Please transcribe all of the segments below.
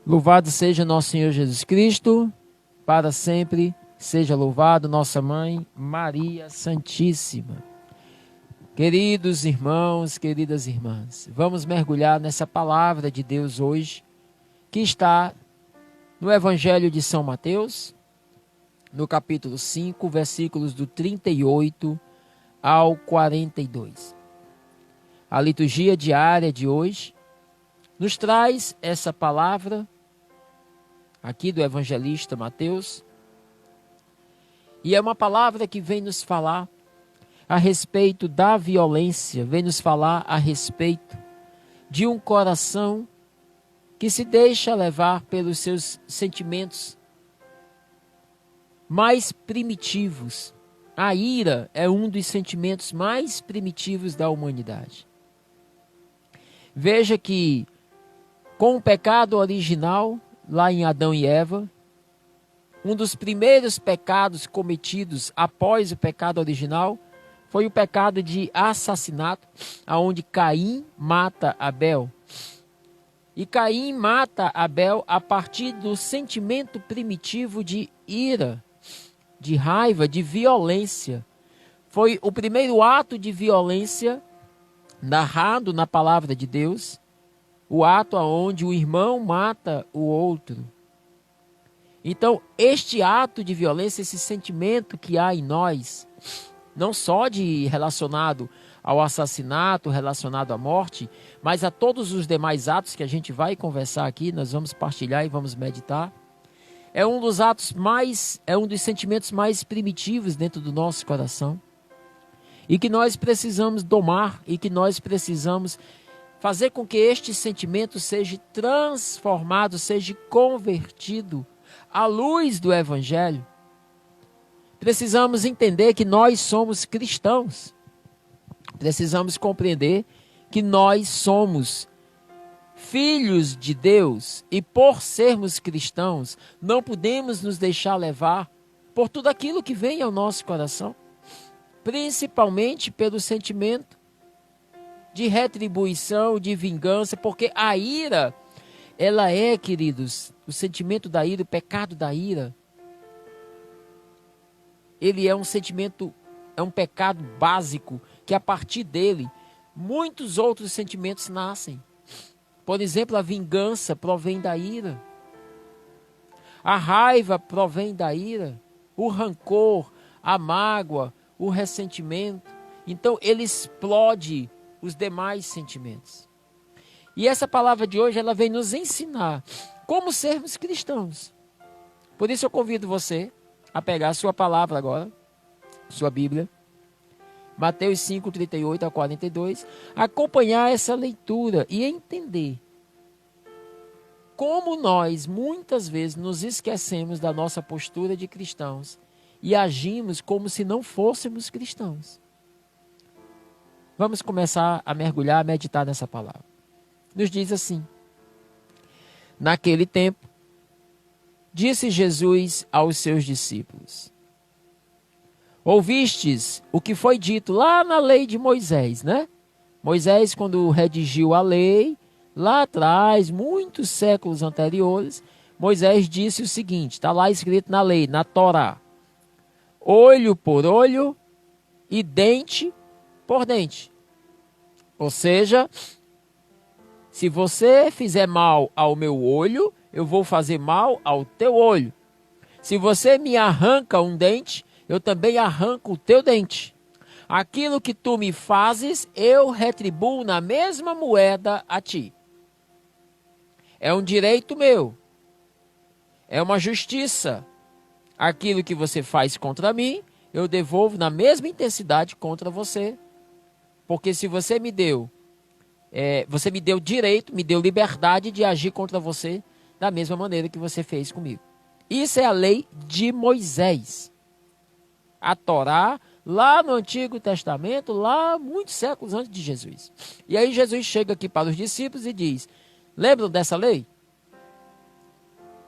Louvado seja nosso Senhor Jesus Cristo, para sempre seja louvado nossa Mãe Maria Santíssima. Queridos irmãos, queridas irmãs, vamos mergulhar nessa palavra de Deus hoje, que está no Evangelho de São Mateus, no capítulo 5, versículos do 38 ao 42. A liturgia diária de hoje nos traz essa palavra aqui do evangelista Mateus, e é uma palavra que vem nos falar a respeito da violência, vem nos falar a respeito de um coração que se deixa levar pelos seus sentimentos mais primitivos. A ira é um dos sentimentos mais primitivos da humanidade. Veja que com o pecado original, lá em Adão e Eva, um dos primeiros pecados cometidos após o pecado original foi o pecado de assassinato, aonde Caim mata Abel. E Caim mata Abel a partir do sentimento primitivo de ira, de raiva, de violência. Foi o primeiro ato de violência narrado na palavra de Deus, o ato onde o irmão mata o outro. Então, este ato de violência, esse sentimento que há em nós, não só relacionado ao assassinato, relacionado à morte, mas a todos os demais atos que a gente vai conversar aqui, nós vamos partilhar e vamos meditar, é um dos sentimentos mais primitivos dentro do nosso coração, e que nós precisamos domar, e que nós precisamos fazer com que este sentimento seja transformado, seja convertido à luz do Evangelho. Precisamos entender que nós somos cristãos. Precisamos compreender que nós somos filhos de Deus. E por sermos cristãos, não podemos nos deixar levar por tudo aquilo que vem ao nosso coração. Principalmente pelo sentimento de retribuição, de vingança, porque a ira, ela é, queridos, o sentimento da ira, o pecado da ira, ele é um sentimento, é um pecado básico, que a partir dele, muitos outros sentimentos nascem. Por exemplo, a vingança provém da ira, a raiva provém da ira, o rancor, a mágoa, o ressentimento. Então, ele explode os demais sentimentos. E essa palavra de hoje, ela vem nos ensinar como sermos cristãos. Por isso eu convido você a pegar a sua palavra agora, sua Bíblia, Mateus 5, 38 a 42, acompanhar essa leitura e entender como nós, muitas vezes, nos esquecemos da nossa postura de cristãos e agimos como se não fôssemos cristãos. Vamos começar a mergulhar, a meditar nessa palavra. Nos diz assim: naquele tempo, disse Jesus aos seus discípulos: ouvistes o que foi dito lá na lei de Moisés, né? Moisés, quando redigiu a lei, lá atrás, muitos séculos anteriores, Moisés disse o seguinte, está lá escrito na lei, na Torá: olho por olho e dente por dente. Ou seja, se você fizer mal ao meu olho, eu vou fazer mal ao teu olho. Se você me arranca um dente, eu também arranco o teu dente. Aquilo que tu me fazes, eu retribuo na mesma moeda a ti. É um direito meu. É uma justiça. Aquilo que você faz contra mim, eu devolvo na mesma intensidade contra você. Porque se você me deu direito, me deu liberdade de agir contra você da mesma maneira que você fez comigo. Isso é a lei de Moisés. A Torá, lá no Antigo Testamento, lá muitos séculos antes de Jesus. E aí Jesus chega aqui para os discípulos e diz: lembram dessa lei?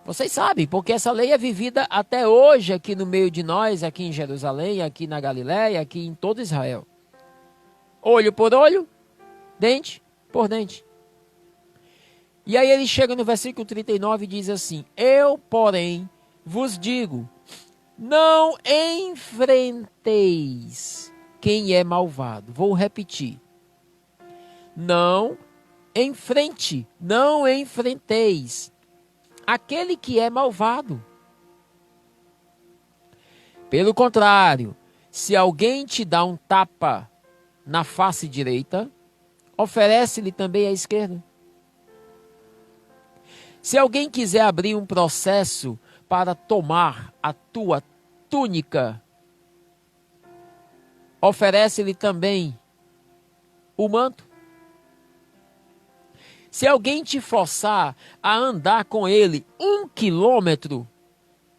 Vocês sabem, porque essa lei é vivida até hoje aqui no meio de nós, aqui em Jerusalém, aqui na Galiléia, aqui em todo Israel. Olho por olho, dente por dente. E aí ele chega no versículo 39 e diz assim: eu, porém, vos digo, não enfrenteis quem é malvado. Vou repetir. Não enfrenteis aquele que é malvado. Pelo contrário, se alguém te dá um tapa na face direita, oferece-lhe também a esquerda. Se alguém quiser abrir um processo para tomar a tua túnica, oferece-lhe também o manto. Se alguém te forçar a andar com ele 1 quilômetro,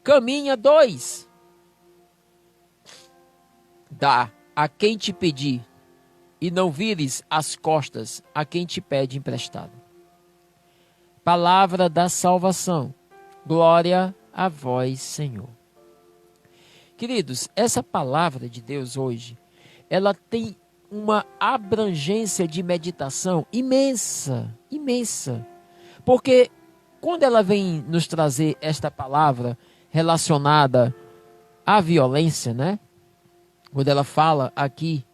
caminha 2. Dá a quem te pedir, e não vires as costas a quem te pede emprestado. Palavra da salvação. Glória a vós, Senhor. Queridos, essa palavra de Deus hoje, ela tem uma abrangência de meditação imensa, imensa. Porque quando ela vem nos trazer esta palavra relacionada à violência, né? Quando ela fala aqui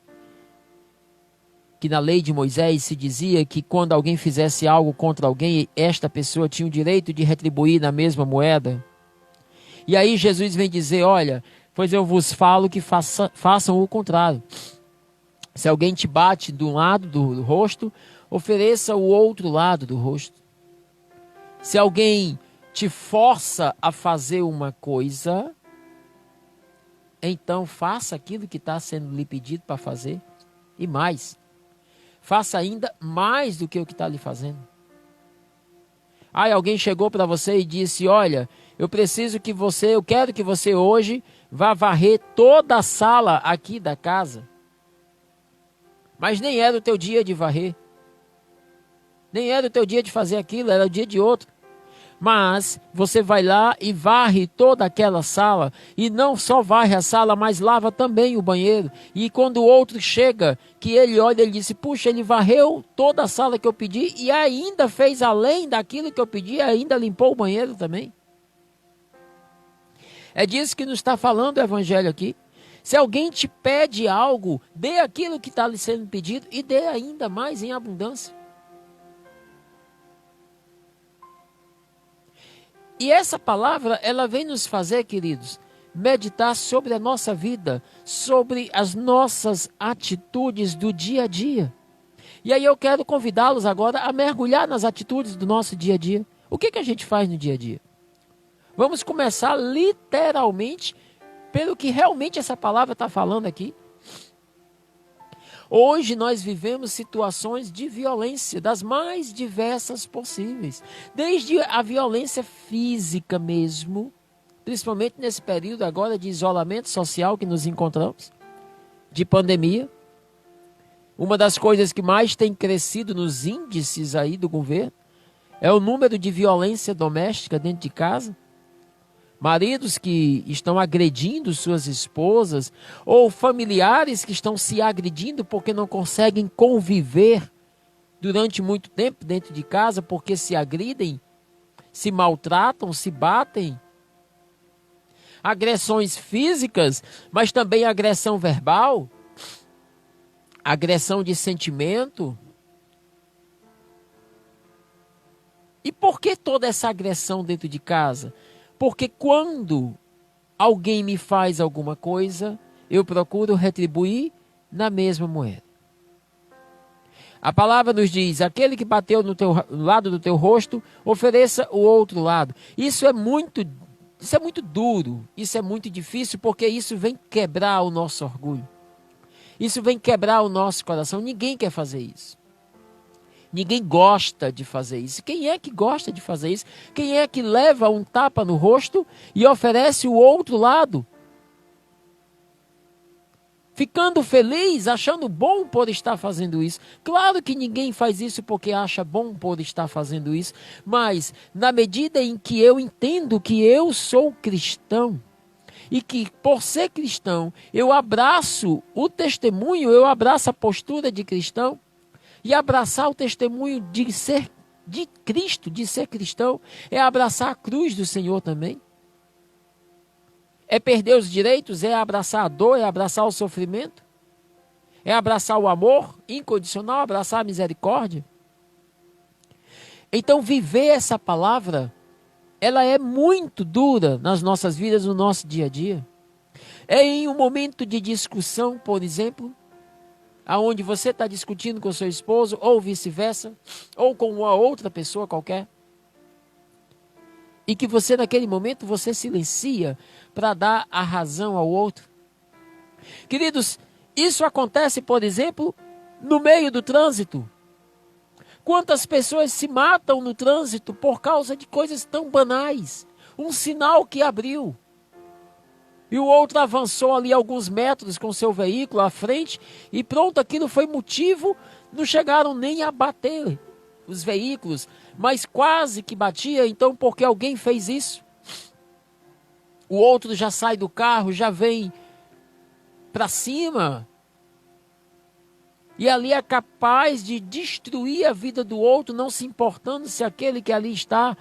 que na lei de Moisés se dizia que quando alguém fizesse algo contra alguém, esta pessoa tinha o direito de retribuir na mesma moeda. E aí Jesus vem dizer, olha, pois eu vos falo que façam o contrário. Se alguém te bate de um lado do rosto, ofereça o outro lado do rosto. Se alguém te força a fazer uma coisa, então faça aquilo que está sendo lhe pedido para fazer. E mais, faça ainda mais do que o que está lhe fazendo. Aí alguém chegou para você e disse, olha, eu quero que você hoje vá varrer toda a sala aqui da casa. Mas nem era o teu dia de varrer. Nem era o teu dia de fazer aquilo, era o dia de outro. Mas você vai lá e varre toda aquela sala. E não só varre a sala, mas lava também o banheiro. E quando o outro chega, que ele olha, ele disse, puxa, ele varreu toda a sala que eu pedi e ainda fez além daquilo que eu pedi, ainda limpou o banheiro também. É disso que nos está falando o evangelho aqui. Se alguém te pede algo, dê aquilo que está lhe sendo pedido e dê ainda mais em abundância. E essa palavra, ela vem nos fazer, queridos, meditar sobre a nossa vida, sobre as nossas atitudes do dia a dia. E aí eu quero convidá-los agora a mergulhar nas atitudes do nosso dia a dia. O que a gente faz no dia a dia? Vamos começar literalmente pelo que realmente essa palavra está falando aqui. Hoje nós vivemos situações de violência das mais diversas possíveis. Desde a violência física mesmo, principalmente nesse período agora de isolamento social que nos encontramos, de pandemia. Uma das coisas que mais tem crescido nos índices aí do governo é o número de violência doméstica dentro de casa. Maridos que estão agredindo suas esposas, ou familiares que estão se agredindo porque não conseguem conviver durante muito tempo dentro de casa, porque se agridem, se maltratam, se batem. Agressões físicas, mas também agressão verbal, agressão de sentimento. E por que toda essa agressão dentro de casa? Porque quando alguém me faz alguma coisa, eu procuro retribuir na mesma moeda. A palavra nos diz, aquele que bateu no lado do teu rosto, ofereça o outro lado. Isso é muito duro, isso é muito difícil, porque isso vem quebrar o nosso orgulho. Isso vem quebrar o nosso coração. Ninguém quer fazer isso. Ninguém gosta de fazer isso. Quem é que gosta de fazer isso? Quem é que leva um tapa no rosto e oferece o outro lado? Ficando feliz, achando bom por estar fazendo isso. Claro que ninguém faz isso porque acha bom por estar fazendo isso. Mas na medida em que eu entendo que eu sou cristão, e que por ser cristão, eu abraço o testemunho, eu abraço a postura de cristão, e abraçar o testemunho de ser de Cristo, de ser cristão, é abraçar a cruz do Senhor também. É perder os direitos, é abraçar a dor, é abraçar o sofrimento, é abraçar o amor incondicional, abraçar a misericórdia. Então, viver essa palavra, ela é muito dura nas nossas vidas, no nosso dia a dia. É em um momento de discussão, por exemplo, aonde você está discutindo com seu esposo, ou vice-versa, ou com uma outra pessoa qualquer, e que você naquele momento você silencia para dar a razão ao outro. Queridos, isso acontece, por exemplo, no meio do trânsito. Quantas pessoas se matam no trânsito por causa de coisas tão banais? Um sinal que abriu e o outro avançou ali alguns metros com seu veículo à frente e pronto, aquilo foi motivo, não chegaram nem a bater os veículos, mas quase que batia, então porque alguém fez isso. O outro já sai do carro, já vem para cima e ali é capaz de destruir a vida do outro, não se importando se aquele que ali está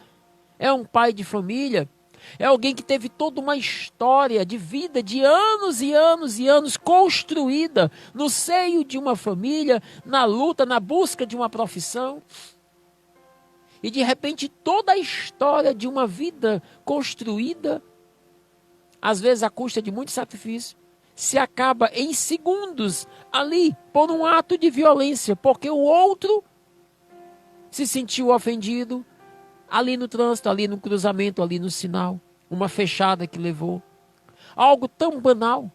é um pai de família. É alguém que teve toda uma história de vida de anos e anos e anos construída no seio de uma família, na luta, na busca de uma profissão. E de repente toda a história de uma vida construída, às vezes à custa de muito sacrifício, se acaba em segundos ali por um ato de violência, porque o outro se sentiu ofendido, ali no trânsito, ali no cruzamento, ali no sinal, uma fechada que levou. Algo tão banal,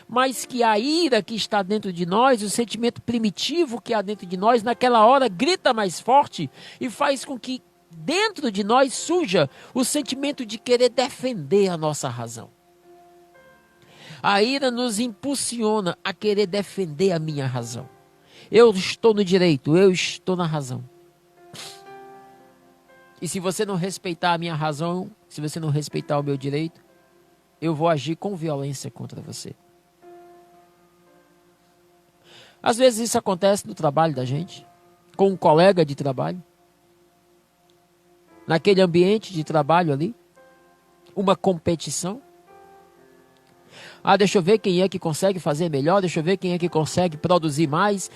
mas que a ira que está dentro de nós, o sentimento primitivo que há dentro de nós, naquela hora grita mais forte e faz com que dentro de nós surja o sentimento de querer defender a nossa razão. A ira nos impulsiona a querer defender a minha razão. Eu estou no direito, eu estou na razão. E se você não respeitar a minha razão, se você não respeitar o meu direito, eu vou agir com violência contra você. Às vezes isso acontece no trabalho da gente, com um colega de trabalho, naquele ambiente de trabalho ali, uma competição. Ah, deixa eu ver quem é que consegue fazer melhor, deixa eu ver quem é que consegue produzir mais,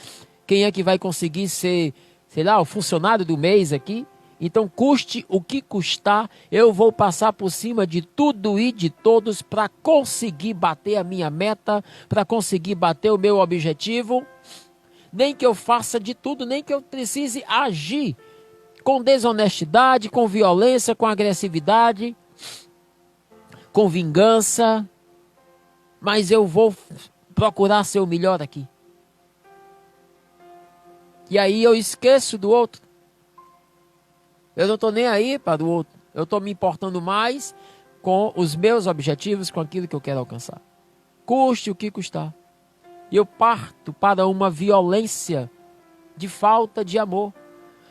quem é que vai conseguir ser, sei lá, o funcionário do mês aqui. Então, custe o que custar, eu vou passar por cima de tudo e de todos para conseguir bater a minha meta, para conseguir bater o meu objetivo. Nem que eu faça de tudo, nem que eu precise agir com desonestidade, com violência, com agressividade, com vingança. Mas eu vou procurar ser o melhor aqui. E aí eu esqueço do outro. Eu não estou nem aí para o outro. Eu estou me importando mais com os meus objetivos, com aquilo que eu quero alcançar. Custe o que custar. E eu parto para uma violência de falta de amor.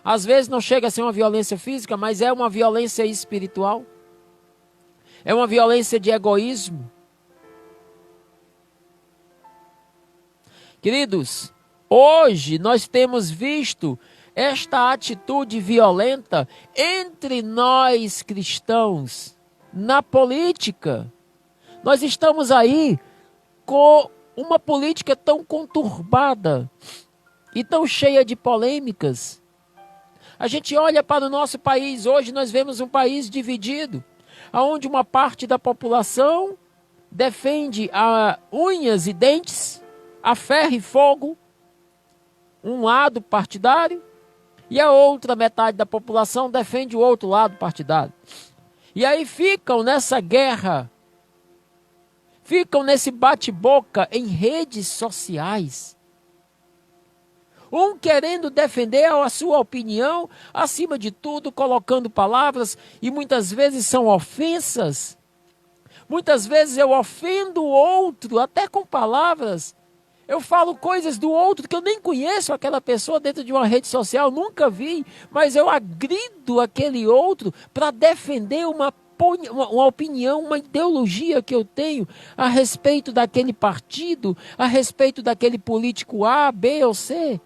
Às vezes não chega a ser uma violência física, mas é uma violência espiritual. É uma violência de egoísmo. Queridos, hoje nós temos visto esta atitude violenta entre nós cristãos, na política. Nós estamos aí com uma política tão conturbada e tão cheia de polêmicas. A gente olha para o nosso país, hoje nós vemos um país dividido, onde uma parte da população defende a unhas e dentes, a ferro e fogo, um lado partidário, e a outra metade da população defende o outro lado partidário. E aí ficam nessa guerra, ficam nesse bate-boca em redes sociais. Um querendo defender a sua opinião, acima de tudo, colocando palavras, e muitas vezes são ofensas. Muitas vezes eu ofendo o outro, até com palavras. Eu falo coisas do outro que eu nem conheço aquela pessoa dentro de uma rede social, nunca vi, mas eu agrido aquele outro para defender uma opinião, uma ideologia que eu tenho a respeito daquele partido, a respeito daquele político A, B ou C.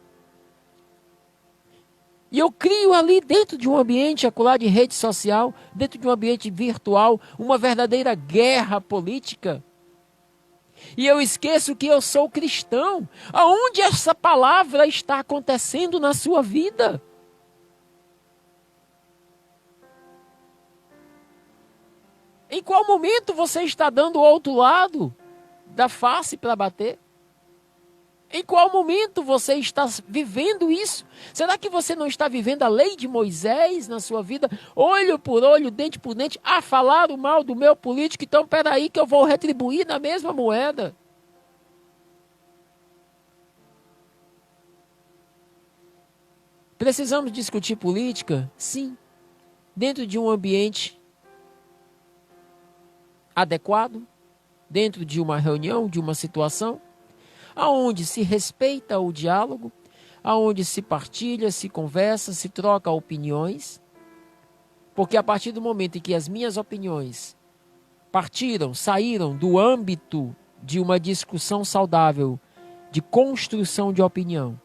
E eu crio ali dentro de um ambiente acolá de rede social, dentro de um ambiente virtual, uma verdadeira guerra política. E eu esqueço que eu sou cristão. Aonde essa palavra está acontecendo na sua vida? Em qual momento você está dando o outro lado da face para bater? Em qual momento você está vivendo isso? Será que você não está vivendo a lei de Moisés na sua vida? Olho por olho, dente por dente. Ah, falaram mal do meu político, então peraí que eu vou retribuir na mesma moeda. Precisamos discutir política? Sim. Dentro de um ambiente adequado, dentro de uma reunião, de uma situação, aonde se respeita o diálogo, aonde se partilha, se conversa, se troca opiniões, porque a partir do momento em que as minhas opiniões saíram do âmbito de uma discussão saudável, de construção de opinião,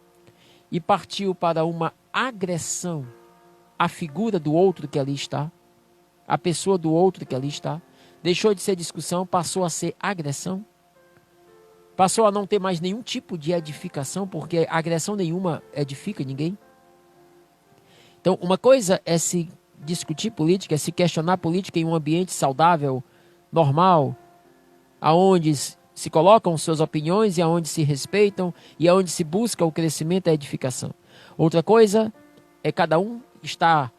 e partiu para uma agressão à figura do outro que ali está, à pessoa do outro que ali está, deixou de ser discussão, passou a ser agressão. Passou a não ter mais nenhum tipo de edificação, porque agressão nenhuma edifica ninguém. Então, uma coisa é se discutir política, é se questionar política em um ambiente saudável, normal, aonde se colocam suas opiniões e aonde se respeitam e aonde se busca o crescimento e a edificação. Outra coisa é cada um estar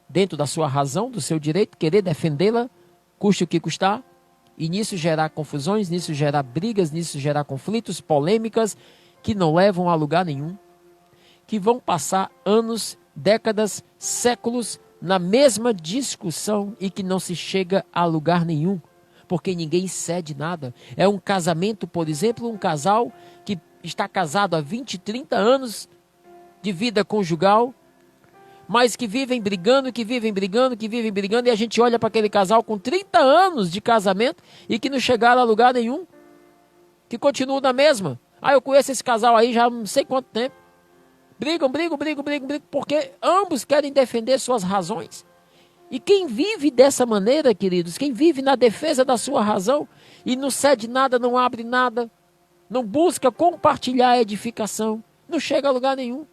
dentro da sua razão, do seu direito, querer defendê-la, custe o que custar, e nisso gerar confusões, nisso gerar brigas, nisso gerar conflitos, polêmicas, que não levam a lugar nenhum, que vão passar anos, décadas, séculos na mesma discussão e que não se chega a lugar nenhum, porque ninguém cede nada. É um casamento, por exemplo, um casal que está casado há 20, 30 anos de vida conjugal, mas que vivem brigando, e a gente olha para aquele casal com 30 anos de casamento e que não chegaram a lugar nenhum, que continuam na mesma. Ah, eu conheço esse casal aí já não sei quanto tempo. Brigam, porque ambos querem defender suas razões. E quem vive dessa maneira, queridos, quem vive na defesa da sua razão e não cede nada, não abre nada, não busca compartilhar a edificação, não chega a lugar nenhum.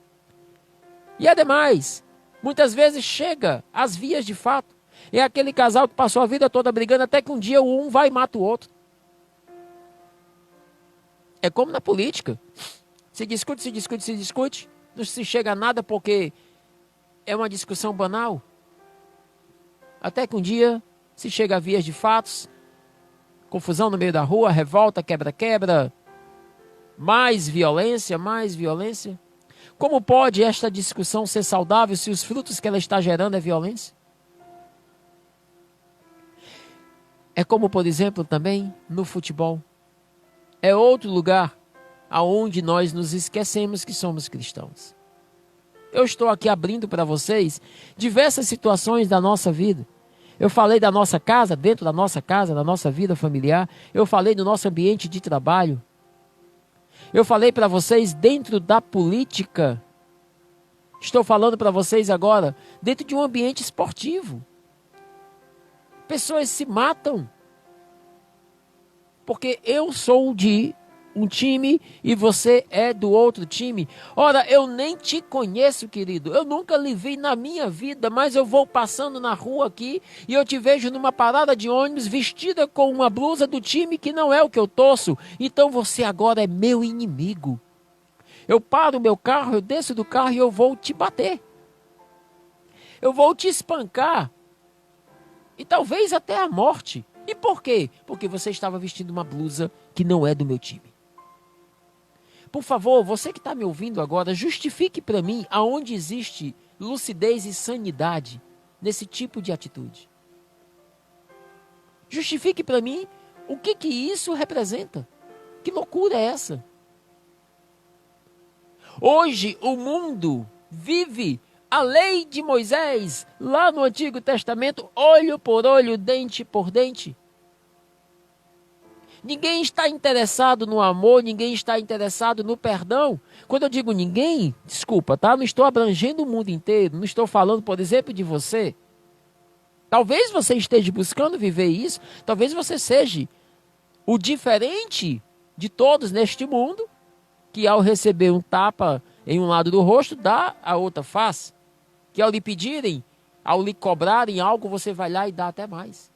E ademais, muitas vezes chega às vias de fato. É aquele casal que passou a vida toda brigando até que um dia um vai e mata o outro. É como na política. Se discute, não se chega a nada porque é uma discussão banal. Até que um dia se chega a vias de fatos, confusão no meio da rua, revolta, quebra-quebra, mais violência. Como pode esta discussão ser saudável se os frutos que ela está gerando é violência? É como, por exemplo, também no futebol. É outro lugar aonde nós nos esquecemos que somos cristãos. Eu estou aqui abrindo para vocês diversas situações da nossa vida. Eu falei da nossa casa, dentro da nossa casa, da nossa vida familiar. Eu falei do nosso ambiente de trabalho. Eu falei para vocês dentro da política. Estou falando para vocês agora dentro de um ambiente esportivo. Pessoas se matam porque eu sou de um time e você é do outro time. Ora, eu nem te conheço, querido. Eu nunca lhe vi na minha vida, mas eu vou passando na rua aqui e eu te vejo numa parada de ônibus vestida com uma blusa do time que não é o que eu torço. Então você agora é meu inimigo. Eu paro o meu carro, eu desço do carro e eu vou te bater. Eu vou te espancar. E talvez até a morte. E por quê? Porque você estava vestindo uma blusa que não é do meu time. Por favor, você que está me ouvindo agora, justifique para mim aonde existe lucidez e sanidade nesse tipo de atitude. Justifique para mim o que isso representa. Que loucura é essa? Hoje o mundo vive a lei de Moisés, lá no Antigo Testamento, olho por olho, dente por dente. Ninguém está interessado no amor, ninguém está interessado no perdão. Quando eu digo ninguém, desculpa, tá? Não estou abrangendo o mundo inteiro, não estou falando, por exemplo, de você. Talvez você esteja buscando viver isso, talvez você seja o diferente de todos neste mundo, que ao receber um tapa em um lado do rosto, dá a outra face. Que ao lhe pedirem, ao lhe cobrarem algo, você vai lá e dá até mais.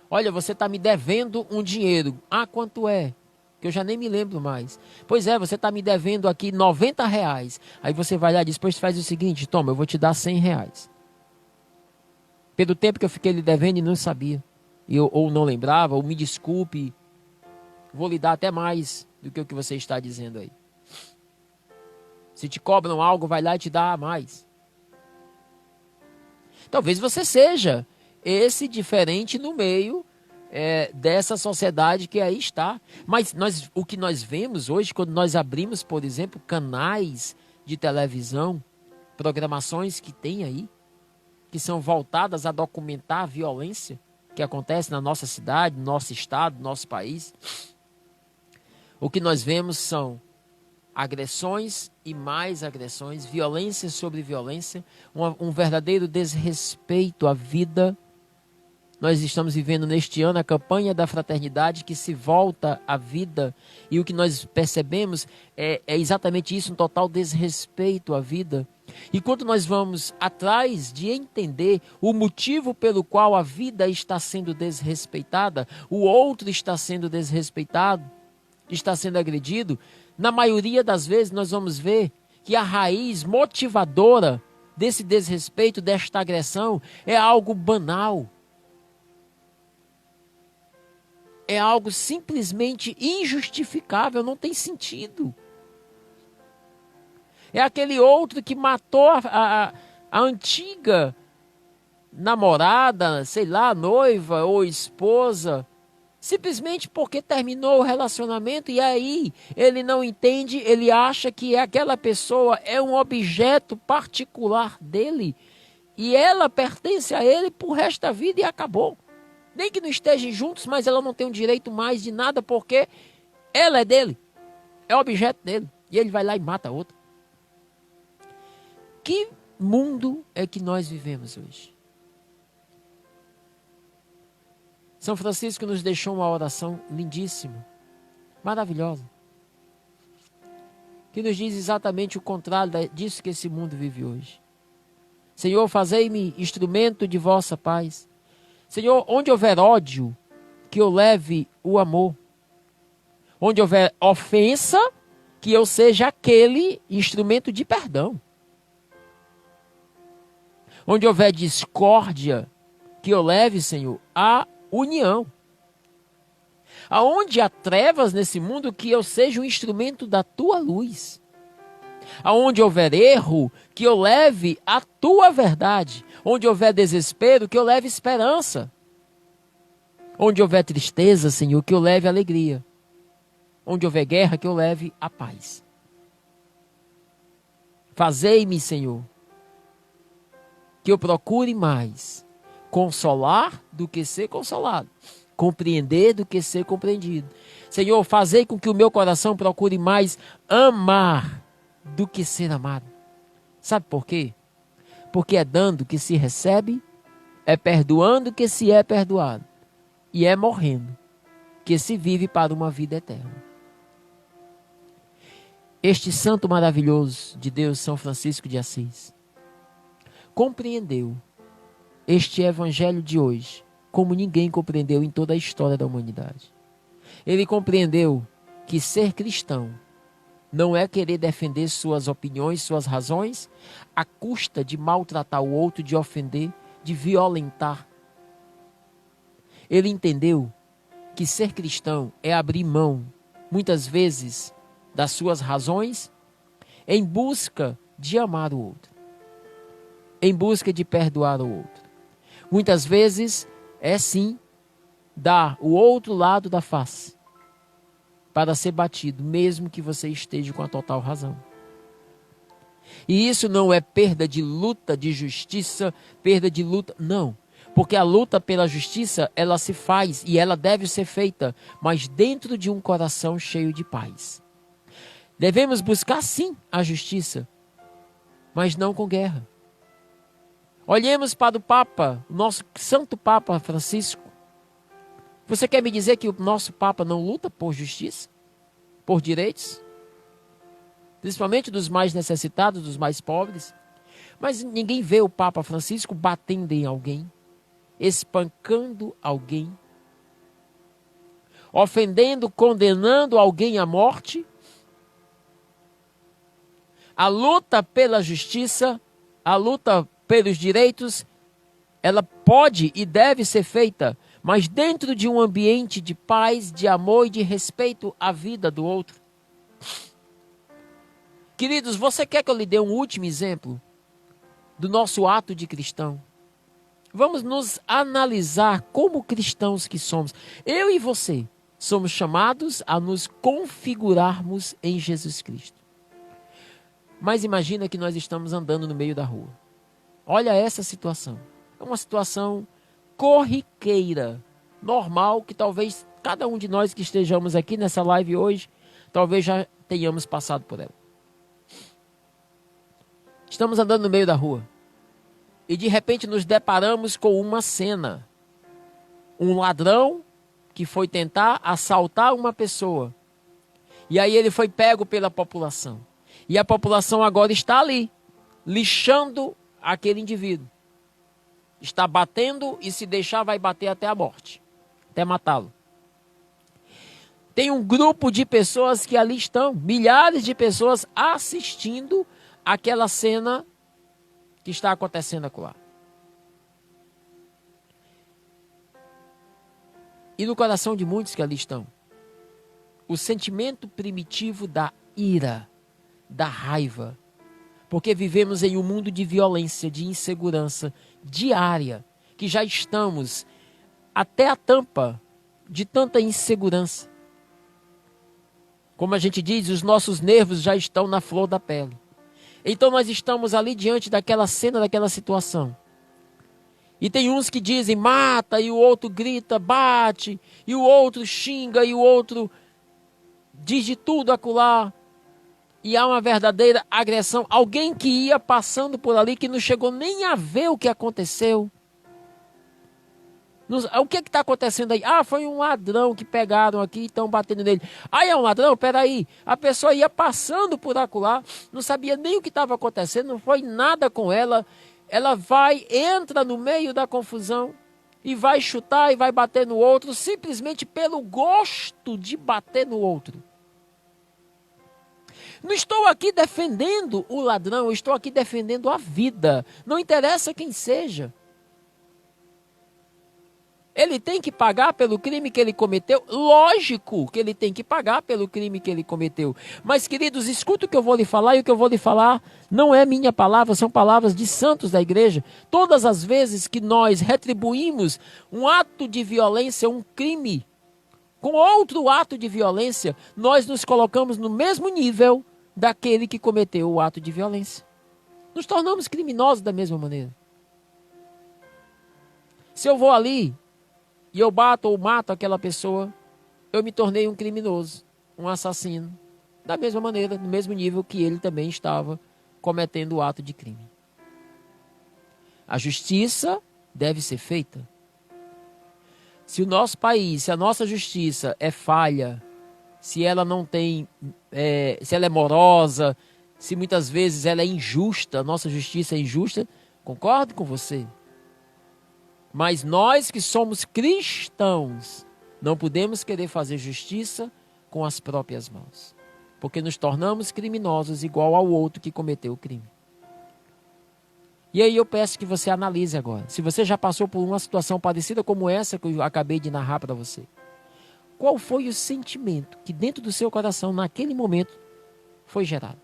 Olha, você está me devendo um dinheiro. Ah, quanto é? Que eu já nem me lembro mais. Pois é, você está me devendo aqui R$ 90. Aí você vai lá e depois faz o seguinte, toma, eu vou te dar R$ 100. Pelo tempo que eu fiquei lhe devendo e não sabia. Ou não lembrava, ou me desculpe. Vou lhe dar até mais do que o que você está dizendo aí. Se te cobram algo, vai lá e te dá mais. Talvez você seja esse diferente no meio dessa sociedade que aí está. Mas o que nós vemos hoje, quando nós abrimos, por exemplo, canais de televisão, programações que tem aí, que são voltadas a documentar a violência que acontece na nossa cidade, no nosso estado, no nosso país. O que nós vemos são agressões e mais agressões, violência sobre violência, um verdadeiro desrespeito à vida. Nós estamos vivendo neste ano a campanha da fraternidade que se volta à vida, e o que nós percebemos é exatamente isso, um total desrespeito à vida. E quando nós vamos atrás de entender o motivo pelo qual a vida está sendo desrespeitada, o outro está sendo desrespeitado, está sendo agredido, na maioria das vezes nós vamos ver que a raiz motivadora desse desrespeito, desta agressão, é algo banal. É algo simplesmente injustificável, não tem sentido. É aquele outro que matou a antiga namorada, sei lá, noiva ou esposa, simplesmente porque terminou o relacionamento, e aí ele não entende, ele acha que aquela pessoa é um objeto particular dele e ela pertence a ele pro resto da vida e acabou. Nem que não estejam juntos, mas ela não tem o direito mais de nada porque ela é dele, é objeto dele, e ele vai lá e mata a outra. Que mundo é que nós vivemos hoje? São Francisco nos deixou uma oração lindíssima, maravilhosa, que nos diz exatamente o contrário disso que esse mundo vive hoje. Senhor, fazei-me instrumento de vossa paz. Senhor, onde houver ódio, que eu leve o amor. Onde houver ofensa, que eu seja aquele instrumento de perdão. Onde houver discórdia, que eu leve, Senhor, a união. Aonde há trevas nesse mundo, que eu seja um instrumento da tua luz. Aonde houver erro, que eu leve a tua verdade. Onde houver desespero, que eu leve esperança. Onde houver tristeza, Senhor, que eu leve alegria. Onde houver guerra, que eu leve a paz. Fazei-me, Senhor, que eu procure mais consolar do que ser consolado, compreender do que ser compreendido. Senhor, fazei com que o meu coração procure mais amar do que ser amado. Sabe por quê? Porque é dando que se recebe, é perdoando que se é perdoado, e é morrendo que se vive para uma vida eterna. Este santo maravilhoso de Deus, São Francisco de Assis, compreendeu este evangelho de hoje como ninguém compreendeu em toda a história da humanidade. Ele compreendeu que ser cristão não é querer defender suas opiniões, suas razões, à custa de maltratar o outro, de ofender, de violentar. Ele entendeu que ser cristão é abrir mão, muitas vezes, das suas razões, em busca de amar o outro, em busca de perdoar o outro. Muitas vezes é sim dar o outro lado da face para ser batido, mesmo que você esteja com a total razão. E isso não é perda de luta, de justiça, perda de luta, não. Porque a luta pela justiça, ela se faz e ela deve ser feita, mas dentro de um coração cheio de paz. Devemos buscar sim a justiça, mas não com guerra. Olhemos para o Papa, o nosso Santo Papa Francisco. Você quer me dizer que o nosso Papa não luta por justiça? Por direitos? Principalmente dos mais necessitados, dos mais pobres? Mas ninguém vê o Papa Francisco batendo em alguém, espancando alguém, ofendendo, condenando alguém à morte. A luta pela justiça, a luta pelos direitos, ela pode e deve ser feita, mas dentro de um ambiente de paz, de amor e de respeito à vida do outro. Queridos, você quer que eu lhe dê um último exemplo do nosso ato de cristão? Vamos nos analisar como cristãos que somos. Eu e você somos chamados a nos configurarmos em Jesus Cristo. Mas imagina que nós estamos andando no meio da rua. Olha essa situação. É uma situação corriqueira, normal, que talvez cada um de nós que estejamos aqui nessa live hoje, talvez já tenhamos passado por ela. Estamos andando no meio da rua e de repente nos deparamos com uma cena. Um ladrão que foi tentar assaltar uma pessoa. E aí ele foi pego pela população. E a população agora está ali, lixando aquele indivíduo. Está batendo e se deixar vai bater até a morte, até matá-lo. Tem um grupo de pessoas que ali estão, milhares de pessoas assistindo aquela cena que está acontecendo acolá. E no coração de muitos que ali estão, o sentimento primitivo da ira, da raiva, porque vivemos em um mundo de violência, de insegurança diária, que já estamos até a tampa de tanta insegurança. Como a gente diz, os nossos nervos já estão na flor da pele. Então nós estamos ali diante daquela cena, daquela situação. E tem uns que dizem mata, e o outro grita, bate, e o outro xinga, e o outro diz de tudo acolá. E há uma verdadeira agressão. Alguém que ia passando por ali, que não chegou nem a ver o que aconteceu. O que está acontecendo aí? Ah, foi um ladrão que pegaram aqui e estão batendo nele. Ah, é um ladrão? Peraí. A pessoa ia passando por acolá, não sabia nem o que estava acontecendo, não foi nada com ela. Ela entra no meio da confusão e vai chutar e vai bater no outro, simplesmente pelo gosto de bater no outro. Não estou aqui defendendo o ladrão, eu estou aqui defendendo a vida. Não interessa quem seja. Ele tem que pagar pelo crime que ele cometeu. Lógico que ele tem que pagar pelo crime que ele cometeu. Mas, queridos, escuta o que eu vou lhe falar, e o que eu vou lhe falar não é minha palavra, são palavras de santos da igreja. Todas as vezes que nós retribuímos um ato de violência, um crime, com outro ato de violência, nós nos colocamos no mesmo nível daquele que cometeu o ato de violência. Nos tornamos criminosos da mesma maneira. Se eu vou ali e eu bato ou mato aquela pessoa, eu me tornei um criminoso, um assassino, da mesma maneira, no mesmo nível que ele também estava cometendo o ato de crime. A justiça deve ser feita. Se o nosso país, se a nossa justiça é falha, se ela não tem, se ela é morosa, se muitas vezes ela é injusta, a nossa justiça é injusta, concordo com você. Mas nós que somos cristãos, não podemos querer fazer justiça com as próprias mãos, porque nos tornamos criminosos igual ao outro que cometeu o crime. E aí eu peço que você analise agora, se você já passou por uma situação parecida como essa que eu acabei de narrar para você. Qual foi o sentimento que dentro do seu coração, naquele momento, foi gerado?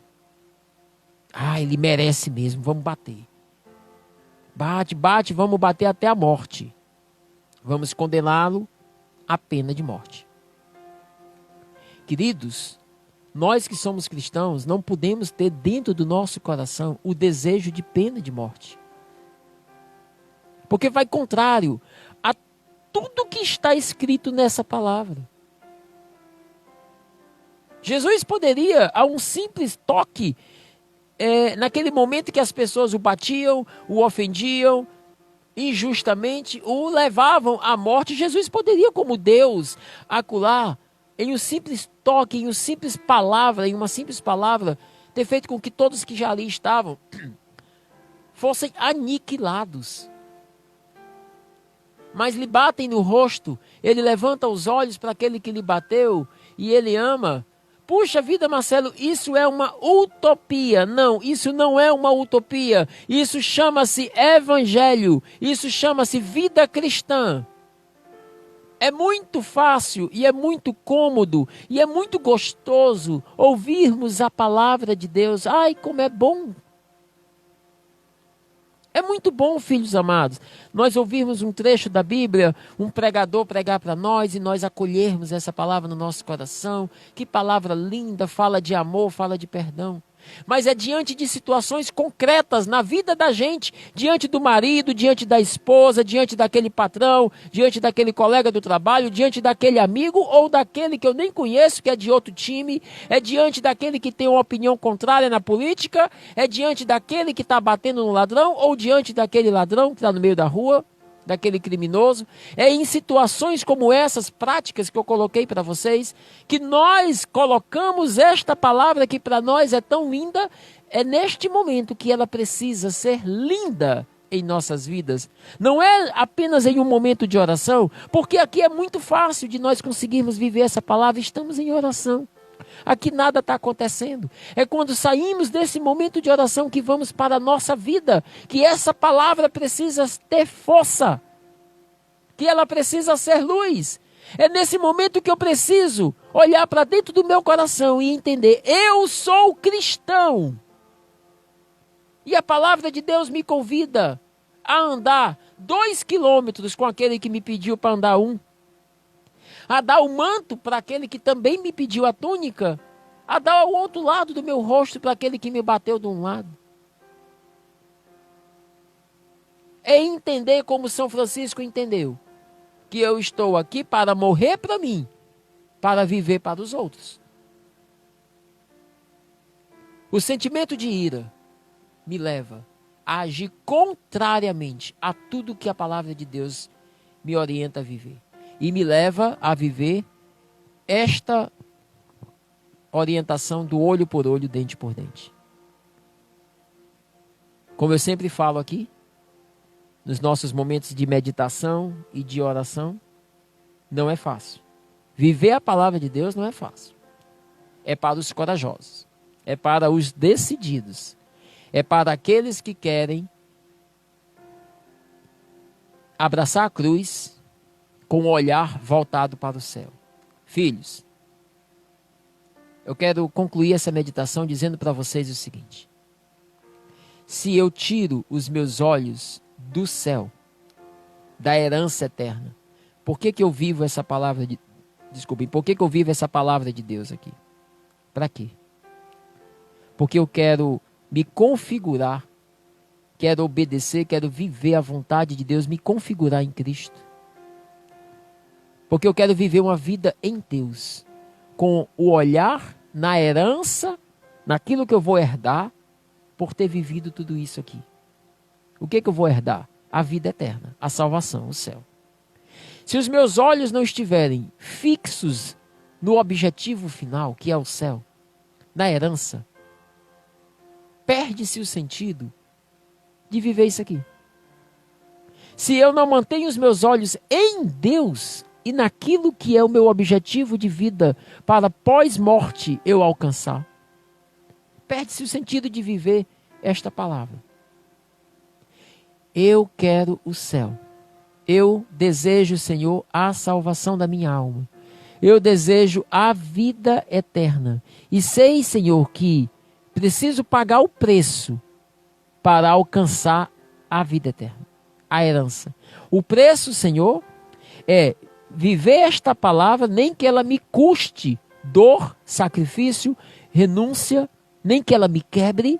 Ah, ele merece mesmo, vamos bater. Bate, bate, vamos bater até a morte. Vamos condená-lo à pena de morte. Queridos, nós que somos cristãos, não podemos ter dentro do nosso coração o desejo de pena de morte. porque vai contrário a tudo que está escrito nessa palavra. Jesus poderia, a um simples toque, naquele momento que as pessoas o batiam, o ofendiam, injustamente, o levavam à morte, Jesus poderia, como Deus, acular, em um simples toque, em uma simples palavra, ter feito com que todos que já ali estavam fossem aniquilados. Mas lhe batem no rosto, ele levanta os olhos para aquele que lhe bateu e ele ama. Puxa vida, Marcelo, isso é uma utopia. Não, isso não é uma utopia. Isso chama-se evangelho. Isso chama-se vida cristã. É muito fácil e é muito cômodo e é muito gostoso ouvirmos a palavra de Deus. Ai, como é bom! É muito bom, filhos amados, nós ouvirmos um trecho da Bíblia, um pregador pregar para nós e nós acolhermos essa palavra no nosso coração. Que palavra linda, fala de amor, fala de perdão. Mas é diante de situações concretas na vida da gente, diante do marido, diante da esposa, diante daquele patrão, diante daquele colega do trabalho, diante daquele amigo ou daquele que eu nem conheço, que é de outro time, é diante daquele que tem uma opinião contrária na política, é diante daquele que está batendo no ladrão ou diante daquele ladrão que está no meio da rua, daquele criminoso. É em situações como essas práticas que eu coloquei para vocês, que nós colocamos esta palavra que para nós é tão linda. É neste momento que ela precisa ser linda em nossas vidas. Não é apenas em um momento de oração, porque aqui é muito fácil de nós conseguirmos viver essa palavra. Estamos em oração. Aqui nada está acontecendo. É quando saímos desse momento de oração que vamos para a nossa vida, que essa palavra precisa ter força, que ela precisa ser luz. É nesse momento que eu preciso olhar para dentro do meu coração e entender: eu sou cristão. E a palavra de Deus me convida a andar 2 quilômetros com aquele que me pediu para andar 1. A dar o manto para aquele que também me pediu a túnica, a dar o outro lado do meu rosto para aquele que me bateu de um lado. É entender como São Francisco entendeu, que eu estou aqui para morrer para mim, para viver para os outros. O sentimento de ira me leva a agir contrariamente a tudo que a palavra de Deus me orienta a viver. E me leva a viver esta orientação do olho por olho, dente por dente. Como eu sempre falo aqui, nos nossos momentos de meditação e de oração, não é fácil. Viver a palavra de Deus não é fácil. É para os corajosos, é para os decididos, é para aqueles que querem abraçar a cruz com o olhar voltado para o céu. Filhos, eu quero concluir essa meditação dizendo para vocês o seguinte: se eu tiro os meus olhos do céu, da herança eterna, por que eu vivo essa palavra de... Desculpem, por que eu vivo essa palavra de Deus aqui? Para quê? Porque eu quero me configurar, quero obedecer, quero viver a vontade de Deus, me configurar em Cristo. Porque eu quero viver uma vida em Deus, com o olhar na herança, naquilo que eu vou herdar, por ter vivido tudo isso aqui. O que eu vou herdar? A vida eterna, a salvação, o céu. Se os meus olhos não estiverem fixos no objetivo final, que é o céu, na herança, perde-se o sentido de viver isso aqui. Se eu não mantenho os meus olhos em Deus e naquilo que é o meu objetivo de vida para pós-morte eu alcançar, perde-se o sentido de viver esta palavra. Eu quero o céu. Eu desejo, Senhor, a salvação da minha alma. Eu desejo a vida eterna. E sei, Senhor, que preciso pagar o preço para alcançar a vida eterna, a herança. O preço, Senhor, é viver esta palavra, nem que ela me custe dor, sacrifício, renúncia, nem que ela me quebre,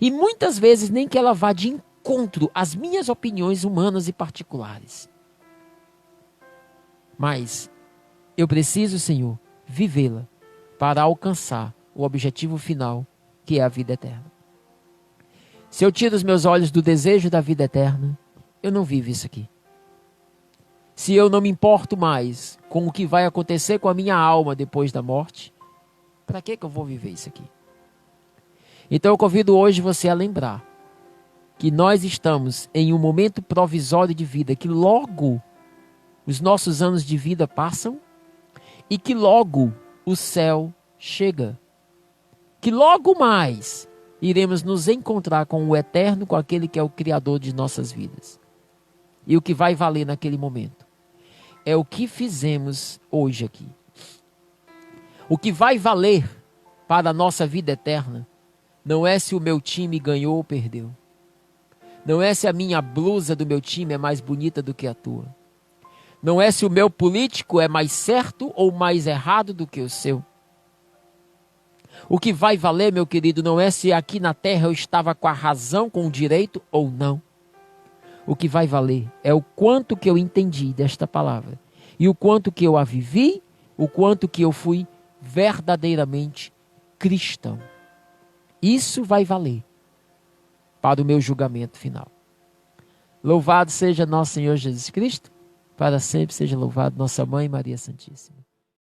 e muitas vezes nem que ela vá de encontro às minhas opiniões humanas e particulares. Mas eu preciso, Senhor, vivê-la para alcançar o objetivo final, que é a vida eterna. Se eu tiro os meus olhos do desejo da vida eterna, eu não vivo isso aqui. Se eu não me importo mais com o que vai acontecer com a minha alma depois da morte, para que eu vou viver isso aqui? Então eu convido hoje você a lembrar que nós estamos em um momento provisório de vida, que logo os nossos anos de vida passam e que logo o céu chega. Que logo mais iremos nos encontrar com o Eterno, com aquele que é o Criador de nossas vidas. E o que vai valer naquele momento é o que fizemos hoje aqui. O que vai valer para a nossa vida eterna não é se o meu time ganhou ou perdeu. Não é se a minha blusa do meu time é mais bonita do que a tua. Não é se o meu político é mais certo ou mais errado do que o seu. O que vai valer, meu querido, não é se aqui na terra eu estava com a razão, com o direito ou não. O que vai valer é o quanto que eu entendi desta palavra. E o quanto que eu a vivi, o quanto que eu fui verdadeiramente cristão. Isso vai valer para o meu julgamento final. Louvado seja nosso Senhor Jesus Cristo, para sempre seja louvado nossa Mãe Maria Santíssima.